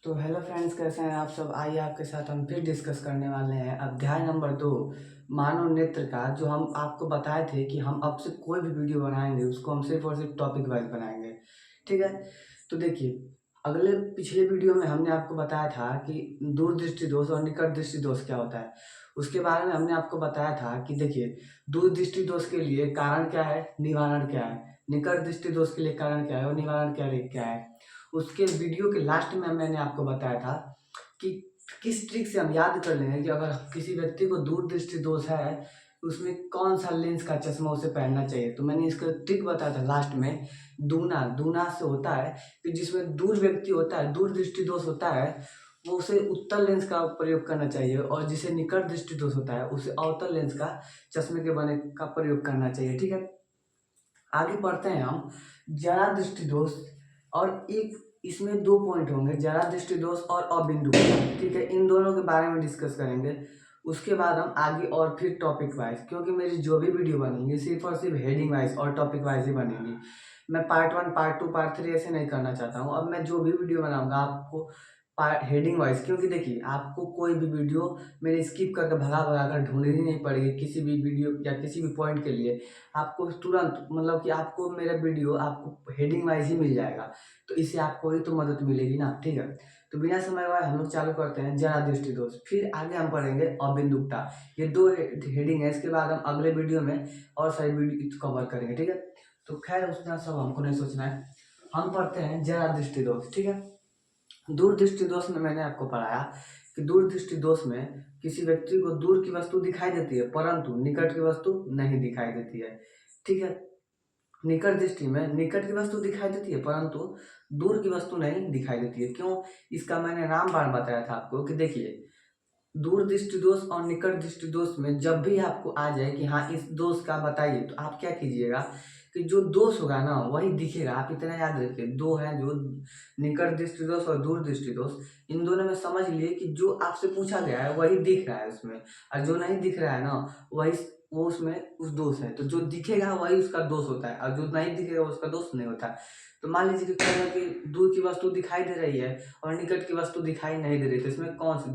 तो hello friends, कैसे हैं आप सब। आइए आपके साथ हम फिर डिस्कस करने वाले हैं अध्याय नंबर 2, मानव नेत्र का। जो हम आपको बताए थे कि हम अब से कोई भी वीडियो बनाएंगे उसको हम सिर्फ और सिर्फ टॉपिक वाइज बनाएंगे। ठीक है। तो देखिए, अगले पिछले वीडियो में हमने आपको बताया था कि दूरदृष्टि दोष और निकट दृष्टि दोष क्या होता है। उसके बारे में हमने आपको बताया था कि देखिए, दूरदृष्टि दोष के लिए कारण क्या है, निवारण क्या है, निकट दृष्टि दोष के लिए कारण क्या है और निवारण क्या है। उसके वीडियो के लास्ट में मैंने आपको बताया था कि किस ट्रिक से हम याद कर लेंगे कि अगर किसी व्यक्ति को दूरदृष्टि दोष है उसमें कौन सा लेंस का चश्मा उसे पहनना चाहिए। तो मैंने इसका ट्रिक बताया था लास्ट में। दूना दूना से होता है कि जिसमें दूर व्यक्ति होता है, दूर दृष्टि दोष होता है, वो उसे उत्तल लेंस का प्रयोग करना चाहिए, और जिसे निकट दृष्टि दोष होता है उसे अवतल लेंस का चश्मे के बने का प्रयोग करना चाहिए। ठीक है। आगे पढ़ते हैं हम जरा दृष्टि दोष। और एक इसमें दो पॉइंट होंगे, जरा दृष्टि दोष और अबिंदु। ठीक है, इन दोनों के बारे में डिस्कस करेंगे। उसके बाद हम आगे और फिर टॉपिक वाइज, क्योंकि मेरी जो भी वीडियो बनेंगी सिर्फ और सिर्फ हेडिंग वाइज और टॉपिक वाइज ही बनेंगी। मैं पार्ट 1 पार्ट 2 पार्ट 3 ऐसे नहीं करना चाहता हूँ। अब मैं जो भी वीडियो बनाऊंगा आपको हेडिंग वाइज, क्योंकि देखिए आपको कोई भी वीडियो मेरे स्किप करके भगा भगा कर ढूंढनी नहीं पड़ेगी किसी भी वीडियो या किसी भी पॉइंट के लिए। आपको तुरंत मतलब कि आपको मेरा वीडियो आपको हेडिंग वाइज ही मिल जाएगा। तो इससे आपको ही तो मदद मिलेगी ना। ठीक है। तो बिना समय गवाए हम लोग चालू करते हैं जरा दृष्टि दोष, फिर आगे हम पढ़ेंगे अबिंदुकता। ये दो हेडिंग है। इसके बाद हम अगले वीडियो में और सारी वीडियो कवर करेंगे। ठीक है। तो खैर उतना सब हमको नहीं सोचना है। हम पढ़ते हैं जरा दृष्टि दोष। ठीक है। दूर दृष्टि दोष में मैंने आपको पढ़ाया कि दूर दृष्टि दोष में किसी व्यक्ति को दूर की वस्तु दिखाई देती है परंतु निकट की वस्तु नहीं दिखाई देती है। ठीक है। निकट दृष्टि में निकट की वस्तु दिखाई देती है परंतु दूर की वस्तु नहीं दिखाई देती है। क्यों? इसका मैंने रामबाण बताया था आपको कि देखिए, दूर दृष्टि दोष और निकट दृष्टि दोष में जब भी आपको आ जाए कि हाँ इस दोष का बताइए, तो आप क्या कीजिएगा कि जो दोष होगा ना वही दिखेगा। आप इतना याद रखिए, दो है जो निकट दृष्टि दोष और दूर दृष्टि दोष। इन दोनों में समझ लिए कि जो आपसे पूछा गया है वही दिख रहा है उसमें, और जो नहीं दिख रहा है ना वही वो उसमें उस दोष है। तो जो दिखेगा वही उसका दोष होता है और जो नहीं दिखेगा उसका दोष नहीं होता है। तो मान लीजिए कि कह रहे हैं कि दूर की वस्तु दिखाई दे रही है और निकट की वस्तु दिखाई नहीं दे रही, तो इसमें कौन सी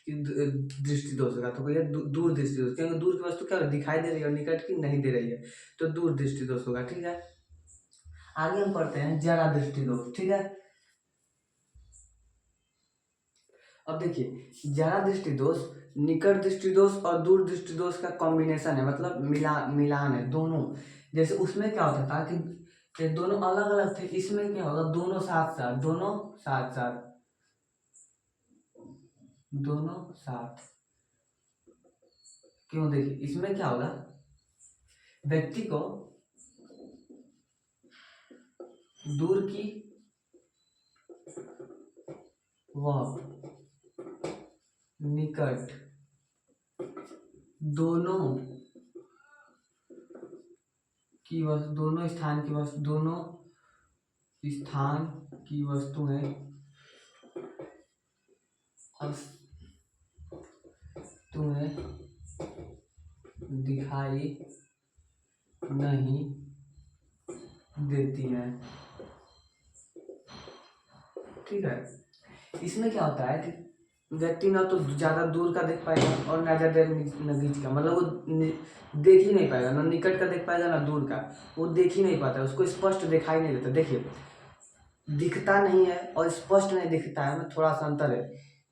दृष्टि दोष होगा? तो भैया दूर दृष्टि दोष, क्योंकि दूर की वस्तु क्या दिखाई दे रही है और निकट की नहीं दे रही है, तो दूर दृष्टि दोष होगा। ठीक है। आगे हम पढ़ते हैं जरा दृष्टि दोष। ठीक है। अब देखिए, जरा दृष्टि दोष निकट दृष्टि दोष और दूर दृष्टि दोष का कॉम्बिनेशन है, मतलब मिलान है दोनों। जैसे उसमें क्या होता था कि दोनों अलग अलग थे, इसमें क्या होगा दोनों साथ साथ, दोनों साथ साथ, दोनों साथ। क्यों? देखिए इसमें क्या होगा, व्यक्ति को दूर की व निकट दोनों की वस्तु, दोनों स्थान की वस्तु, दोनों स्थान की वस्तुएं तुम्हें दिखाई नहीं देती हैं। ठीक है। इसमें क्या होता है कि व्यक्ति ना तो ज्यादा दूर का देख पाएगा और ना ज्यादा नजीक का, मतलब वो देख ही नहीं पाएगा, ना निकट का देख पाएगा ना दूर का। वो देख ही नहीं पाता, उसको स्पष्ट दिखाई नहीं देता। देखिए, दिखता नहीं है और स्पष्ट नहीं दिखता है में थोड़ा सा अंतर है।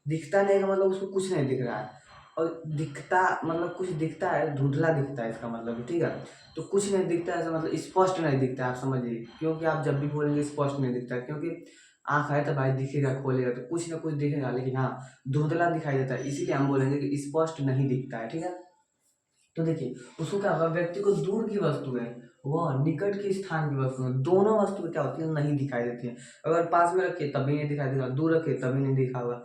दिखता नहीं का मतलब उसको कुछ नहीं दिख रहा है, और दिखता मतलब कुछ दिखता है, धुंधला दिखता है इसका मतलब। ठीक है। तो कुछ नहीं दिखता है ऐसा मतलब स्पष्ट नहीं दिखता है, आप समझिए। क्योंकि आप जब भी बोलेंगे स्पष्ट नहीं दिखता है, क्योंकि आँख है तो भाई दिखेगा, खोलेगा तो कुछ ना कुछ दिखेगा, लेकिन हाँ धुंधला दिखाई देता है, इसीलिए हम बोलेंगे कि स्पष्ट नहीं दिखता है। ठीक है। तो देखिए, उसको क्या होगा, व्यक्ति को दूर की वस्तु है वह निकट के स्थान की वस्तु है, दोनों वस्तुएं क्या होती है, नहीं दिखाई देती है। अगर पास में रखे तभी नहीं दिखाई देगा, दूर रखे तभी नहीं दिखा होगा।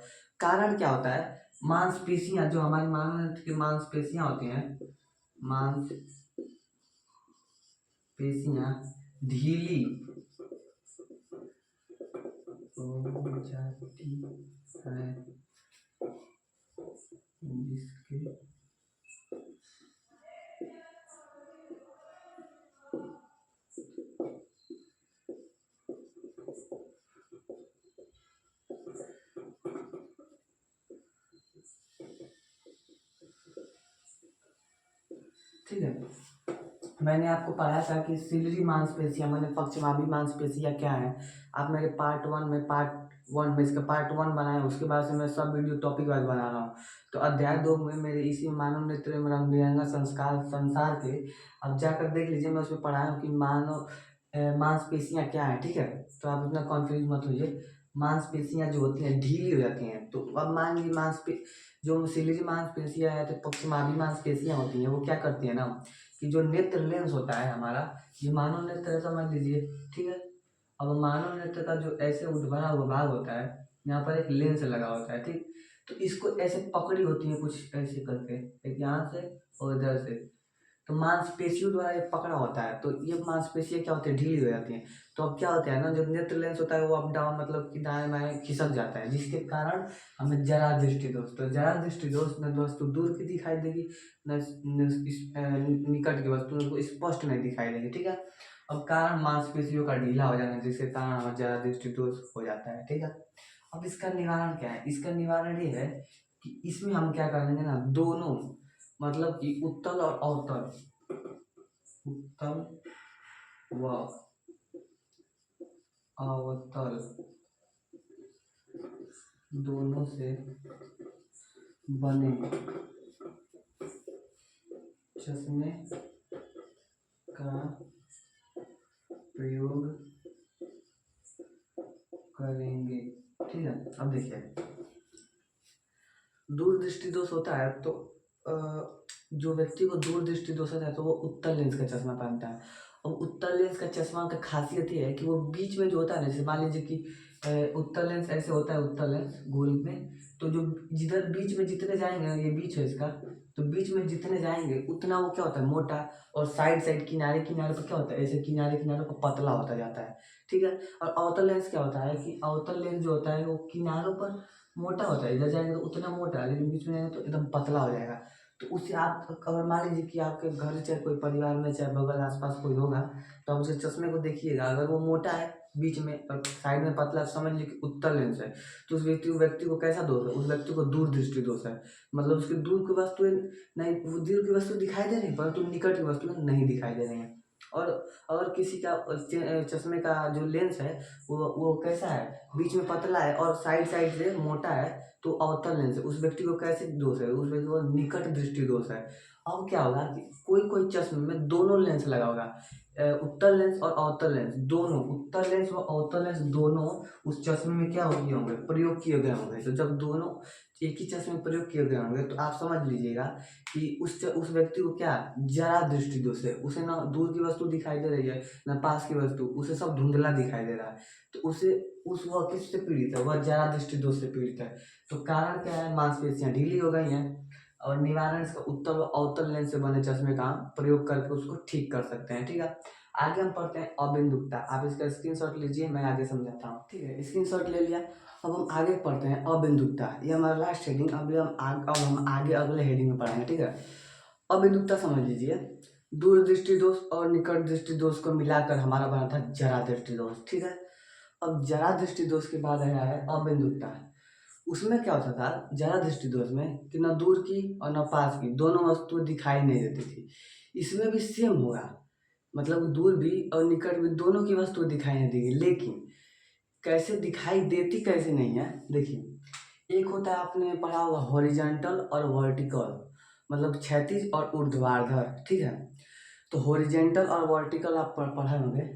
कारण क्या होता है, मांसपेशियां, जो हमारी मानव की मांसपेशियां होती हैं, मांसपेशियां ढीली हो जाती है, जिसके ठीक है। मैंने आपको पढ़ाया था कि सिलरी मांसपेशियां मैंने पक्षमाभी मांसपेशियां क्या है। आप मेरे पार्ट 1 में इसका पार्ट 1 बनाए, उसके बाद से मैं सब वीडियो टॉपिक वाइज बना रहा हूँ। तो अध्याय 2 में मेरे इसी मानव नेत्र एवं रंग बिरंगा संस्कार संसार के अब जाकर देख लीजिए, मैं उसमें पढ़ाया हूँ कि मानव मांसपेशियां क्या है। ठीक है, तो आप इतना कॉन्फ्यूज मत होइए। मांसपेशियां जो होती हैं ढीली हो जाती हैं। तो अब मान लीजिए जो सिलरी मांसपेशियां है तो पक्षमाभी मांसपेशियां होती हैं, वो क्या करती है ना कि जो नेत्र लेंस होता है हमारा, ये मानव नेत्र है समझ लीजिए। ठीक है, अब मानव नेत्र का जो ऐसे भरा हुआ भाग होता है, यहाँ पर एक लेंस लगा होता है। ठीक, तो इसको ऐसे पकड़ी होती है कुछ ऐसे करके, एक यहाँ से और इधर से, तो मांसपेशियों द्वारा ये पकड़ा होता है। तो ये मांसपेशियां क्या होती है, ढीली हो जाती हैं। तो अब क्या होता है ना, जो नेत्र लेंस होता है वो अप डाउन मतलब कि दाएं बाएं खिसक जाता है, जिसके कारण हमें जरा दृष्टि दोष। तो जरा दृष्टि दोष न वस्तु दूर की दिखाई देगी, निकट की वस्तु को स्पष्ट नहीं दिखाई देगी। ठीक है, अब कारण मांसपेशियों का ढीला हो जाना, जिसके कारण हमें जरा दृष्टि दोष हो जाता है। ठीक है, अब इसका निवारण क्या है? इसका निवारण ये है कि इसमें हम क्या करेंगे ना, दोनों मतलब कि उत्तल और अवतल, उत्तल व अवतल दोनों से बने चश्मे का प्रयोग करेंगे। ठीक है, अब देखिए दूरदृष्टि दोष होता है तो जो व्यक्ति को दूरदृष्टि दोष होता है तो वो उत्तल लेंस का चश्मा पहनता है। और उत्तल लेंस का चश्मा का खासियत ये है कि वो बीच में जो होता है ना, जैसे मान लीजिए कि उत्तल लेंस ऐसे होता है, उत्तल लेंस गोल में, तो जो जिधर बीच में जितने जाएंगे ना, ये बीच है इसका, तो बीच में जितने जाएंगे उतना वो क्या होता है, मोटा। और साइड साइड किनारे किनारे पर क्या होता है, ऐसे किनारे किनारे पर पतला होता जाता है। ठीक है, और अवतल लेंस क्या होता है कि अवतल लेंस जो होता है वो किनारों पर मोटा होता है, इधर जाएंगे तो उतना मोटा, लेकिन बीच में जाएंगे तो एकदम पतला हो जाएगा। तो उससे आप अगर मान लीजिए कि आपके घर चाहे कोई परिवार में चाहे बगल आसपास कोई होगा, तो आप उसे चश्मे को देखिएगा, अगर वो मोटा है बीच में और साइड में पतला, समझ लीजिए कि उत्तल लेंस है, तो उस व्यक्ति को कैसा दोष है, उस व्यक्ति को दूर दृष्टि दोष है। मतलब उसकी दूर की वस्तुएं नहीं, वो दूर की वस्तु दिखाई दे रही है परंतु निकट की वस्तुएं नहीं दिखाई दे रही हैं। और अगर किसी का चश्मे का जो लेंस है वो कैसा है, बीच में पतला है और साइड साइड से मोटा है, तो अवतल लेंस है। उस व्यक्ति को कैसे दोष है, उस व्यक्ति को निकट दृष्टि दोष है। अब क्या होगा कि कोई कोई चश्मे में दोनों लेंस लगा होगा, उत्तल लेंस और अवतल लेंस दोनों, उत्तल लेंस व अवतल लेंस दोनों उस चश्मे में क्या हो गए होंगे, प्रयोग किए गए होंगे। तो जब दोनों एक ही चश्मे में प्रयोग किए गए होंगे तो आप समझ लीजिएगा कि उस व्यक्ति को क्या जरा दृष्टि दोष है। उसे ना दूर की वस्तु दिखाई दे रही है ना पास की वस्तु, उसे सब धुंधला दिखाई दे रहा है। तो उसे वह किससे पीड़ित है, वह जरा दृष्टि दोष से पीड़ित है। तो कारण क्या है, मांसपेशियां ढीली हो गई हैं। और निवारण इसका उत्तल व अवतल लेंस से बने चश्मे का हम प्रयोग करके उसको ठीक कर सकते हैं। ठीक है, आगे हम पढ़ते हैं अबिंदुकता। आप इसका स्क्रीनशॉट लीजिए, मैं आगे समझाता हूँ। ठीक है, स्क्रीनशॉट ले लिया। अब हम आगे पढ़ते हैं अबिंदुकता, ये हमारा लास्ट हेडिंग। अब हम आगे अगले हेडिंग में पढ़ेंगे। ठीक है, अबिंदुकता समझ लीजिए, दूरदृष्टि दोष और निकट दृष्टि दोष को मिलाकर हमारा बना था जरा दृष्टि दोष। ठीक है, अब जरा दृष्टि दोष के बाद आया है अबिंदुकता। उसमें क्या होता था जरा दृष्टि दोष में कि न दूर की और न पास की दोनों वस्तुएं दिखाई नहीं देती थी। इसमें भी सेम होगा, मतलब दूर भी और निकट भी दोनों की वस्तुएं दिखाई नहीं देगी। लेकिन कैसे दिखाई देती कैसे नहीं है, देखिए एक होता है आपने पढ़ा होगा हॉरिजॉन्टल और वर्टिकल, मतलब क्षैतिज और ऊर्ध्वाधर। ठीक है, तो हॉरिजॉन्टल और वर्टिकल आप पढ़े होंगे।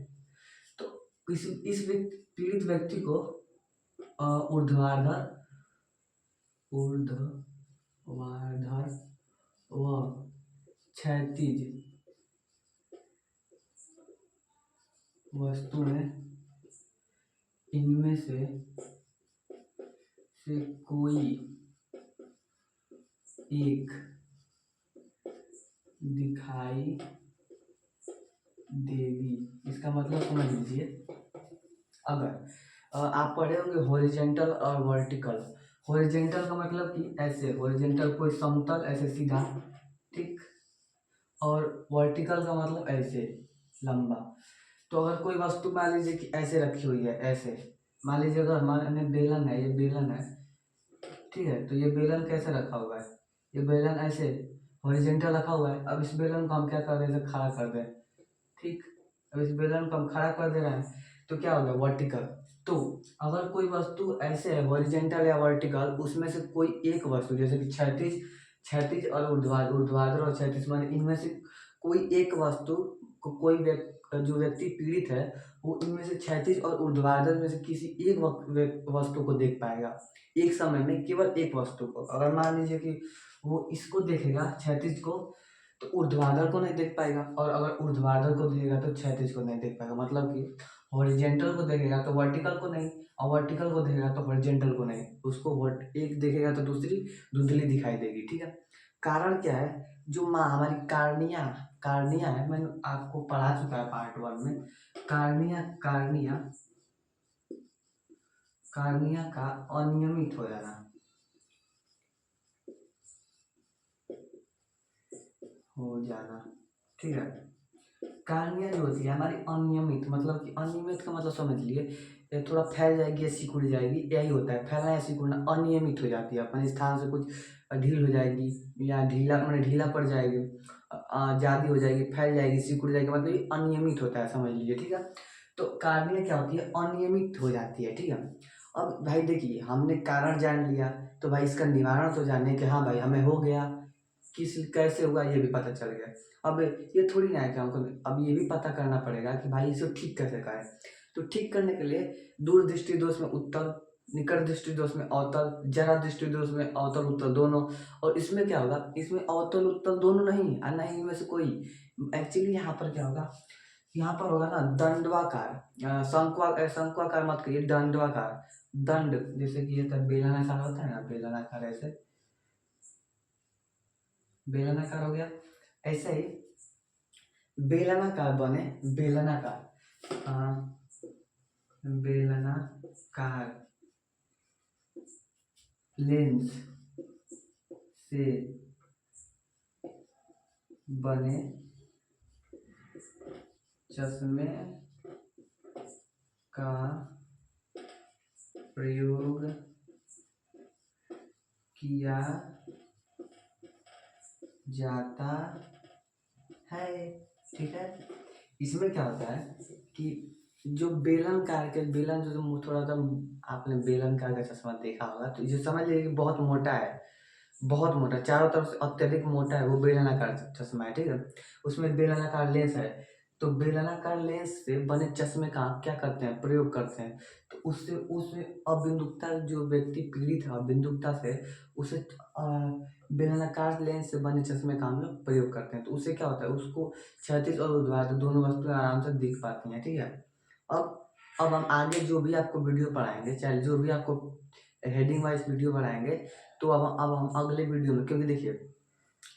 तो पीड़ित व्यक्ति को ऊर्ध्वाधर ऊर्ध्वाधर व क्षैतिज वस्तुएं इनमें से कोई एक दिखाई देगी। इसका मतलब समझ लीजिए, अगर आप पढ़े होंगे हॉरिजॉन्टल और वर्टिकल। हॉरिजॉन्टल का मतलब कि ऐसे हॉरिजॉन्टल कोई समतल ऐसे सीधा, ठीक, और वर्टिकल का मतलब ऐसे लंबा। तो अगर कोई वस्तु मान लीजिए कि ऐसे रखी हुई है, ऐसे मान लीजिए अगर हमारे बेलन है, ये बेलन है, ठीक है, तो ये बेलन कैसे रखा हुआ है, ये बेलन ऐसे, हॉरिजेंटल रखा हुआ है। अब इस बेलन को हम क्या कर रहे हैं, खड़ा कर दें, ठीक। अब इस बेलन को हम खड़ा कर दे रहे हैं तो क्या होगा, वर्टिकल। तो अगर कोई वस्तु ऐसे है हॉरिजेंटल या वर्टिकल, उसमें से कोई एक वस्तु जैसे कि क्षैतिज, क्षैतिज और ऊर्ध्वाधर, ऊर्ध्वाधर और क्षैतिज, माने इनमें से कोई एक वस्तु को कोई जो व्यक्ति पीड़ित है वो इनमें से क्षैतिज और ऊर्ध्वाधर में से किसी एक वस्तु को देख पाएगा एक समय में, केवल एक वस्तु को। अगर मान लीजिए कि वो इसको देखेगा क्षैतिज को, तो ऊर्ध्वाधर को नहीं देख पाएगा, और अगर ऊर्ध्वाधर को देखेगा तो क्षैतिज को नहीं देख पाएगा। मतलब कि हॉरिजेंटल को देखेगा तो वर्टिकल को नहीं, और वर्टिकल को देखेगा तो हॉरिजेंटल को नहीं। उसको एक देखेगा तो दूसरी धुंधली दिखाई देगी, ठीक है। कारण क्या है, जो माँ हमारी कार्निया, कार्निया है, मैंने आपको पढ़ा चुका है पार्ट 1 में। कार्निया, कार्निया, कार्निया का अनियमित हो जाना, हो जाना, ठीक है। कार्निया जो होती है हमारी अनियमित, मतलब कि अनियमित का मतलब समझ लिए, ये थोड़ा फैल जाएगी या सिकुड़ जाएगी, यही होता है फैलना या सिकुड़ना। अनियमित हो जाती है, अपने स्थान से कुछ ढील हो जाएगी या ढीला, मैंने ढीला पड़ जाएगी, ज़्यादा हो जाएगी, फैल जाएगी, सिकुड़ जाएगी, मतलब ये अनियमित होता है, समझ लीजिए, ठीक है। तो कार्निया क्या होती है, अनियमित हो जाती है, ठीक है। अब भाई देखिए, हमने कारण जान लिया, तो भाई इसका निवारण तो जाने कि हाँ भाई हमें हो गया, किस कैसे हुआ ये भी पता चल गया। अब ये थोड़ी ना है कि हमको अब ये भी पता करना पड़ेगा कि भाई इसे ठीक कैसे करें। तो ठीक करने के लिए दूर दृष्टि दोष में उत्तल, निकट दृष्टि दोष में अवतल, जरा दृष्टि दोष में अवतल उत्तल दोनों। और इसमें क्या होगा, इसमें अवतल उत्तल दोनों नहीं, और नहीं इनमें से कोई। एक्चुअली यहाँ पर क्या होगा, यहाँ पर होगा ना दंडवाकार, शंक्वाकार मत कहिए, दंडवाकार। दंड जैसे कि ये तब बेलनाकार होता है ना, बेलनाकार, ऐसे बेलनाकार हो गया, ऐसे ही बेलनाकार बने, बेलनाकार, बेलनाकार लेंस से बने चश्मे का प्रयोग किया जाता है, ठीक है। इसमें क्या होता है कि जो बेलनकार के, बेलन जो थोड़ा सा, आपने बेलनकार का चश्मा देखा होगा तो ये समझ लीजिए कि बहुत मोटा है, बहुत मोटा, चारों तरफ से अत्यधिक मोटा है, वो बेलनाकार चश्मा है, ठीक है। उसमें बेलनाकार लेंस है, तो बेलनाकार लेंस से बने चश्मे का आप क्या करते हैं, प्रयोग करते हैं। तो उससे उसमें अबिंदुकता, जो व्यक्ति पीड़ित है अबिंदुकता से, उसे बेलनाकार लेंस से बने चश्मे का हम लोग प्रयोग करते हैं। तो उससे क्या होता है, उसको क्षैतिज और ऊर्ध्वाधर दोनों वस्तुएं आराम से दिख पाती हैं, ठीक है। अब अब हम आगे जो भी आपको वीडियो पढ़ाएंगे, चाहे जो भी आपको हेडिंग वाइज वीडियो बनाएंगे, तो अब हम अगले वीडियो में, क्योंकि देखिए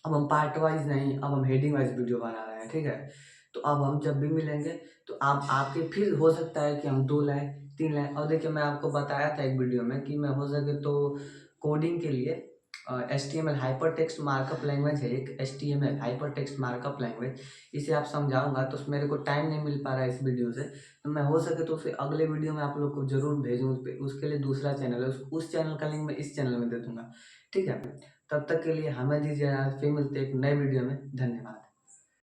अब हम पार्ट वाइज नहीं, अब हम हेडिंग वाइज वीडियो बना रहे हैं, ठीक है। तो अब हम जब भी मिलेंगे तो आप आपके फिर हो सकता है कि हम 2 लाइन 3 लाइन, और देखिए मैं आपको बताया था एक वीडियो में कि मैं हो सके तो कोडिंग के लिए HTML hyper text markup language है एक, HTML hyper text markup language, इसे आप समझाऊंगा। तो मेरे को टाइम नहीं मिल पा रहा है इस वीडियो से, तो मैं हो सके तो फिर अगले वीडियो में आप लोग को जरूर भेजूँ। उसके लिए दूसरा चैनल है, उस चैनल का लिंक मैं इस चैनल में दे दूंगा, ठीक है। तब तक के लिए हमें दीजिए, फिर मिलते एक नए वीडियो में, धन्यवाद।